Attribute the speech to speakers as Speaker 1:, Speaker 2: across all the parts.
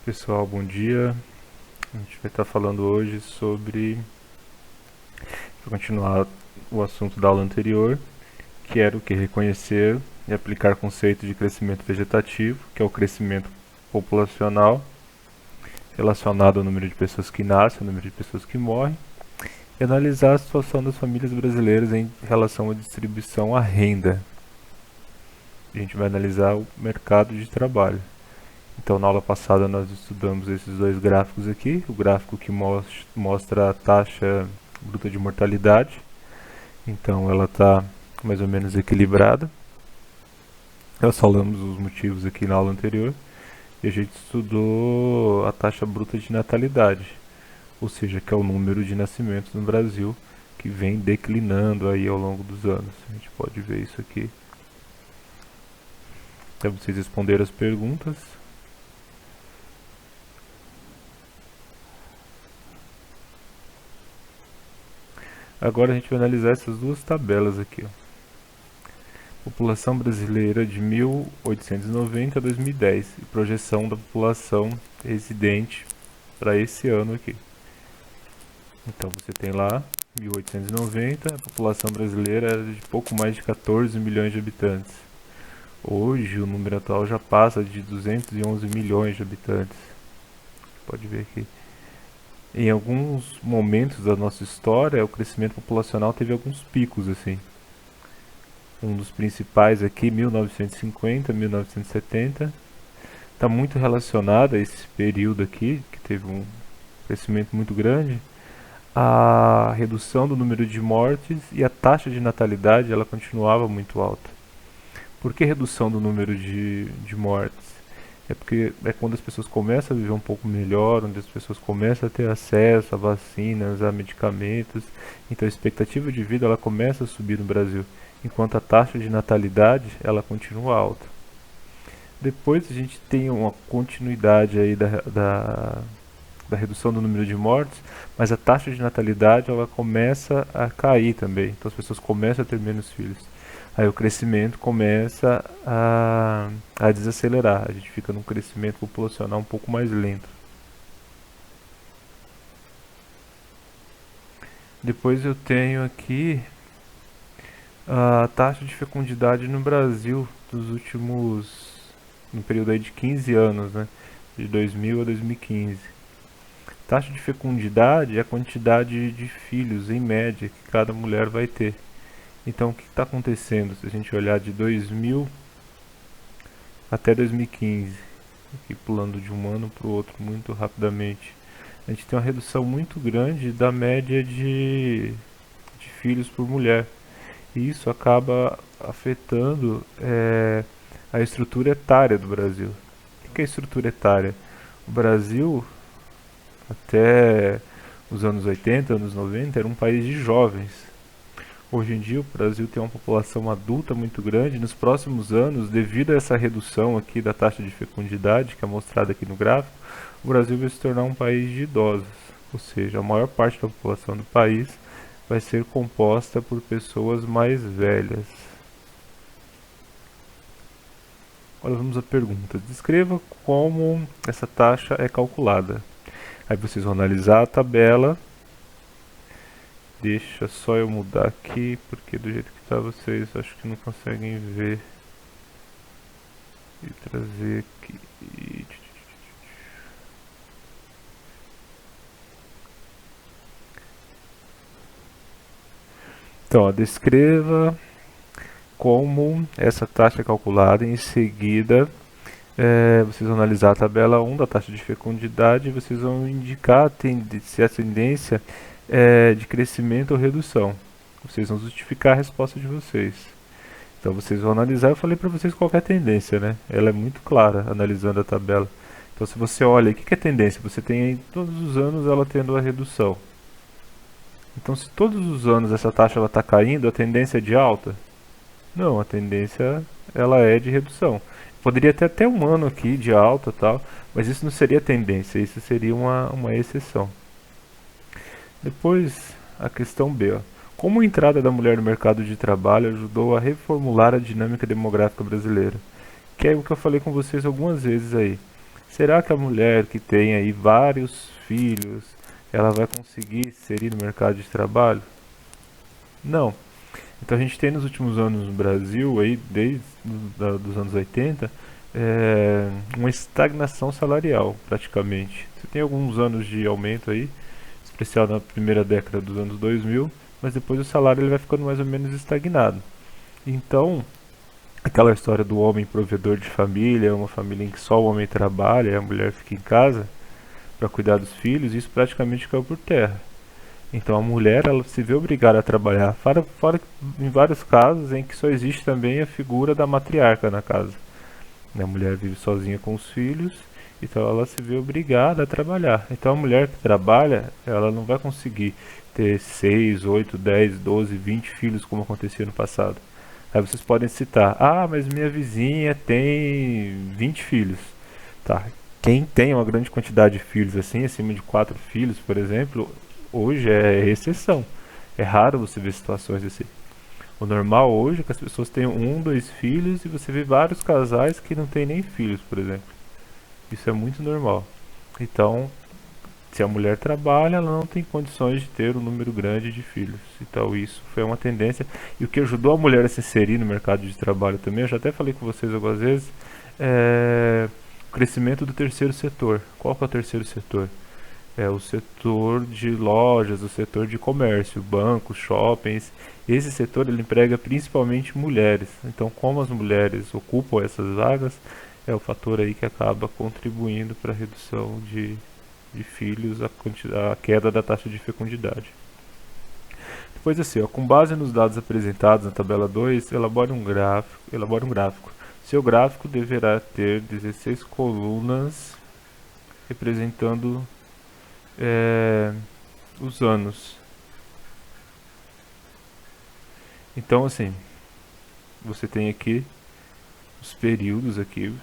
Speaker 1: Pessoal, bom dia. A gente vai estar falando hoje sobre, para continuar o assunto da aula anterior, que era o que reconhecer e aplicar conceito de crescimento vegetativo, que é o crescimento populacional relacionado ao número de pessoas que nascem, ao número de pessoas que morrem, e analisar a situação das famílias brasileiras em relação à distribuição à renda. A gente vai analisar o mercado de trabalho. Então, na aula passada nós estudamos esses dois gráficos aqui, o gráfico que mostra a taxa bruta de mortalidade, então ela está mais ou menos equilibrada. Nós falamos os motivos aqui na aula anterior, e a gente estudou a taxa bruta de natalidade, ou seja, que é o número de nascimentos no Brasil, que vem declinando aí ao longo dos anos. A gente pode ver isso aqui. Então vocês responderam as perguntas. Agora a gente vai analisar essas duas tabelas aqui. Ó. População brasileira de 1890 a 2010 e projeção da população residente para esse ano aqui. Então você tem lá 1890, a população brasileira era de pouco mais de 14 milhões de habitantes. Hoje o número atual já passa de 211 milhões de habitantes. Pode ver aqui. Em alguns momentos da nossa história, o crescimento populacional teve alguns picos assim. Um dos principais aqui, 1950, 1970, está muito relacionado a esse período aqui, que teve um crescimento muito grande, a redução do número de mortes e a taxa de natalidade ela continuava muito alta. Por que redução do número de mortes? É porque é quando as pessoas começam a viver um pouco melhor, onde as pessoas começam a ter acesso a vacinas, a medicamentos, então a expectativa de vida ela começa a subir no Brasil, enquanto a taxa de natalidade ela continua alta. Depois a gente tem uma continuidade aí da redução do número de mortes, mas a taxa de natalidade ela começa a cair também, então as pessoas começam a ter menos filhos. Aí o crescimento começa a desacelerar, a gente fica num crescimento populacional um pouco mais lento. Depois eu tenho aqui a taxa de fecundidade no Brasil dos últimos, no período aí de 15 anos, né, de 2000 a 2015. Taxa de fecundidade é a quantidade de filhos, em média, que cada mulher vai ter. Então, o que está acontecendo se a gente olhar de 2000 até 2015, aqui pulando de um ano para o outro muito rapidamente, a gente tem uma redução muito grande da média de filhos por mulher. E isso acaba afetando a estrutura etária do Brasil. O que é a estrutura etária? O Brasil, até os anos 80, anos 90, era um país de jovens. Hoje em dia o Brasil tem uma população adulta muito grande. Nos próximos anos, devido a essa redução aqui da taxa de fecundidade, que é mostrada aqui no gráfico, o Brasil vai se tornar um país de idosos. Ou seja, a maior parte da população do país vai ser composta por pessoas mais velhas. Agora vamos à pergunta. Descreva como essa taxa é calculada. Aí vocês vão analisar a tabela. Deixa só eu mudar aqui, porque do jeito que está vocês acho que não conseguem ver. E trazer aqui. Então, ó, descreva como essa taxa é calculada. Em seguida, vocês vão analisar a tabela 1 da taxa de fecundidade e vocês vão indicar se a tendência é de crescimento ou redução. Vocês vão justificar a resposta de vocês. Então vocês vão analisar, eu falei para vocês qual é a tendência, né? Ela é muito clara analisando a tabela. Então se você olha, o que é tendência? Você tem todos os anos ela tendo a redução. Então se todos os anos essa taxa está caindo, a tendência é de alta? Não, a tendência ela é de redução. Poderia ter até um ano aqui de alta e tal, mas isso não seria tendência, isso seria uma exceção. Depois, a questão B. Ó. Como a entrada da mulher no mercado de trabalho ajudou a reformular a dinâmica demográfica brasileira? Que é o que eu falei com vocês algumas vezes aí. Será que a mulher que tem aí vários filhos, ela vai conseguir inserir no mercado de trabalho? Não. Então a gente tem nos últimos anos no Brasil, aí, desde os anos 80, uma estagnação salarial, praticamente. Você tem alguns anos de aumento aí, especial na primeira década dos anos 2000, mas depois o salário ele vai ficando mais ou menos estagnado. Então, aquela história do homem provedor de família, uma família em que só o homem trabalha e a mulher fica em casa para cuidar dos filhos, isso praticamente caiu por terra. Então a mulher ela se vê obrigada a trabalhar, fora em vários casos em que só existe também a figura da matriarca na casa. A mulher vive sozinha com os filhos, então ela se vê obrigada a trabalhar. Então a mulher que trabalha, ela não vai conseguir ter 6, 8, 10, 12, 20 filhos como acontecia no passado. Aí vocês podem citar, ah, mas minha vizinha tem 20 filhos. Tá. Quem tem uma grande quantidade de filhos assim, acima de 4 filhos, por exemplo, hoje é exceção. É raro você ver situações assim. O normal hoje é que as pessoas tenham 1, 2 filhos e você vê vários casais que não têm nem filhos, por exemplo. Isso é muito normal. Então, se a mulher trabalha, ela não tem condições de ter um número grande de filhos. Então, isso foi uma tendência. E o que ajudou a mulher a se inserir no mercado de trabalho também, eu já até falei com vocês algumas vezes, é o crescimento do terceiro setor. Qual que é o terceiro setor? É o setor de lojas, o setor de comércio, bancos, shoppings. Esse setor ele emprega principalmente mulheres. Então, como as mulheres ocupam essas vagas, é o fator aí que acaba contribuindo para a redução de filhos, a queda da taxa de fecundidade. Depois assim, ó, com base nos dados apresentados na tabela 2, elabore um gráfico. Seu gráfico deverá ter 16 colunas representando os anos. Então assim, você tem aqui os períodos aqui,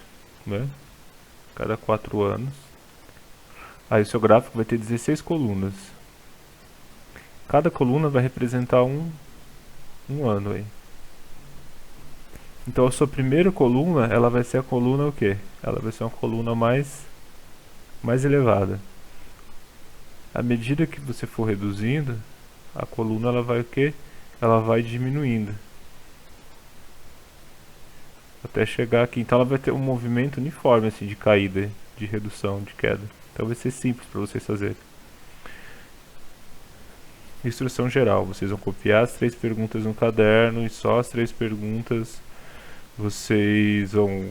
Speaker 1: né? Cada 4 anos. Aí o seu gráfico vai ter 16 colunas. Cada coluna vai representar um ano aí. Então a sua primeira coluna, ela vai ser a coluna o quê? Ela vai ser uma coluna mais elevada. À medida que você for reduzindo, a coluna ela vai o quê? Ela vai diminuindo. Até chegar aqui. Então ela vai ter um movimento uniforme assim de caída, de redução, de queda. Então vai ser simples para vocês fazerem. Instrução geral. Vocês vão copiar as 3 perguntas no caderno e só as 3 perguntas vocês vão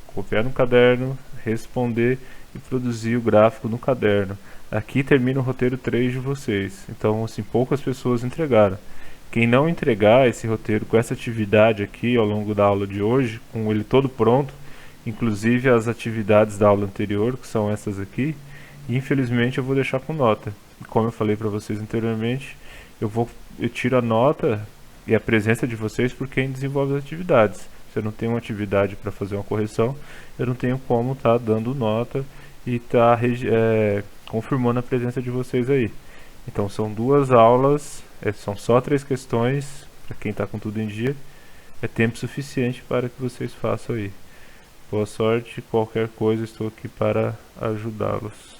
Speaker 1: copiar no caderno, responder e produzir o gráfico no caderno. Aqui termina o roteiro 3 de vocês. Então, assim, poucas pessoas entregaram. Quem não entregar esse roteiro com essa atividade aqui ao longo da aula de hoje, com ele todo pronto, inclusive as atividades da aula anterior, que são essas aqui, infelizmente eu vou deixar com nota. E como eu falei para vocês anteriormente, eu tiro a nota e a presença de vocês por quem desenvolve as atividades. Se eu não tenho uma atividade para fazer uma correção, eu não tenho como estar dando nota e estar confirmando a presença de vocês aí. Então são 2 aulas, são só 3 questões, para quem está com tudo em dia, é tempo suficiente para que vocês façam aí. Boa sorte, qualquer coisa estou aqui para ajudá-los.